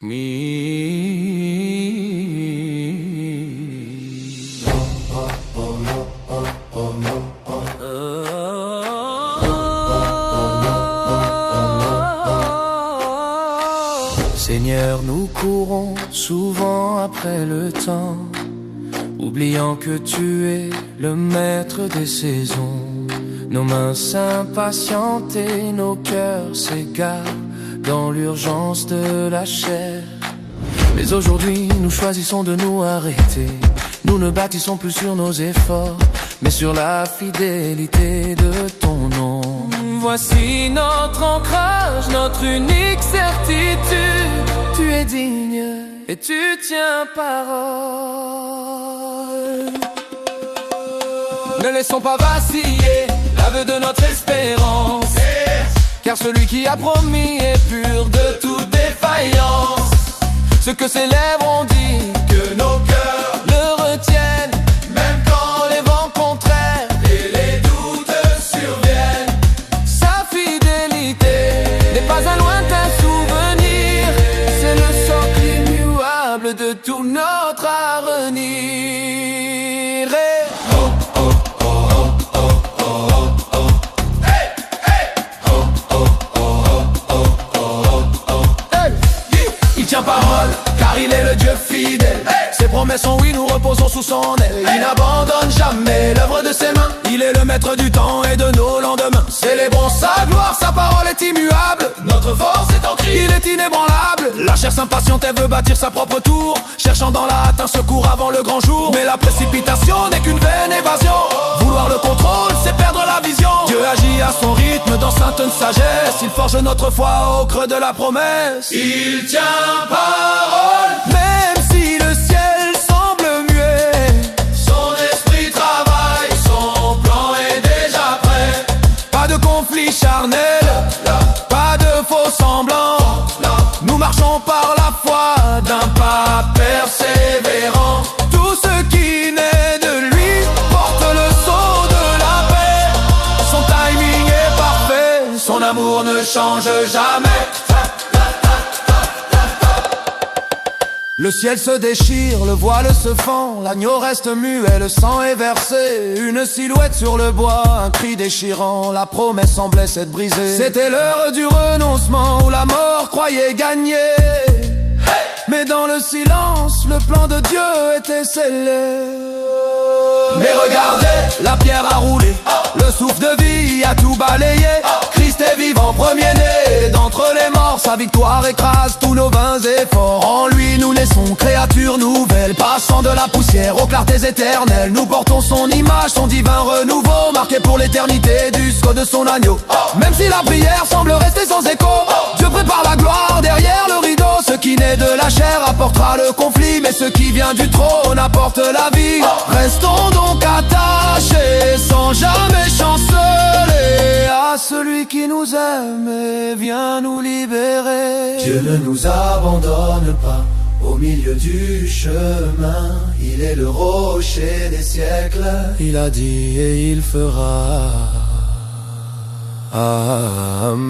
Seigneur, nous courons souvent après le temps, oubliant que tu es le maître des saisons. Nos mains s'impatientent et nos cœurs s'égarent dans l'urgence de la chair. Mais aujourd'hui, nous choisissons de nous arrêter. Nous ne bâtissons plus sur nos efforts, mais sur la fidélité de ton nom. Voici notre ancrage, notre unique certitude. Tu es digne et tu tiens parole. Ne laissons pas vaciller l'aveu de notre espérance, car celui qui a promis est pur de toute défaillance. Ce que ses lèvres ont dit, que nos cœurs le retiennent, même quand les vents contraires et les doutes surviennent. Sa fidélité n'est pas un lointain souvenir, c'est le socle immuable de tout notre avenir. Parole, car il est le Dieu fidèle. Ses promesses sont oui, nous reposons sous son aile. Il n'abandonne jamais l'œuvre de ses mains. Il est le maître du temps et de nos lendemains. Célébrons sa gloire, sa parole est immuable. Notre force est en Christ, il est inébranlable. La chair s'impatiente, elle veut bâtir sa propre tour, cherchant dans la hâte un secours avant le grand jour. Mais la précipitation n'est qu'une vaine évasion. Vouloir le contrôle, c'est perdre la vision. Dieu agit à son rythme dans sainte sagesse. Il forge notre foi au creux de la promesse. Il tient parole, même si le ciel semble muet. Son esprit travaille, son plan est déjà prêt. Pas de conflit charnel, pas de faux semblants. Nous marchons par la foi d'un pas persévérant. Tout ce qui naît de lui porte le sceau de la paix. Son timing est parfait, son amour ne change jamais. Le ciel se déchire, le voile se fend, l'agneau reste muet, le sang est versé. Une silhouette sur le bois, un cri déchirant, la promesse semblait s'être brisée. C'était l'heure du renoncement où la mort croyait gagner. Mais dans le silence, le plan de Dieu était scellé. Mais regardez, la pierre a roulé, le souffle de vie a tout balayé. Christ est vivant, premier-né d'entre les morts. Sa victoire écrase tous nos vains efforts. En lui nous naissons, créatures nouvelles, passant de la poussière aux clartés éternelles. Nous portons son image, son divin renouveau, marqué pour l'éternité du sceau de son agneau. Même si la prière semble rester sans écho, Dieu prépare la gloire derrière le rideau. Ce qui naît de la chair apportera le conflit, mais ce qui vient du trône apporte la vie. Restons donc attachés sans jamais chanceler à celui qui nous aime et vient nous libérer. Dieu ne nous abandonne pas au milieu du chemin. Il est le rocher des siècles. Il a dit et il fera. Amen.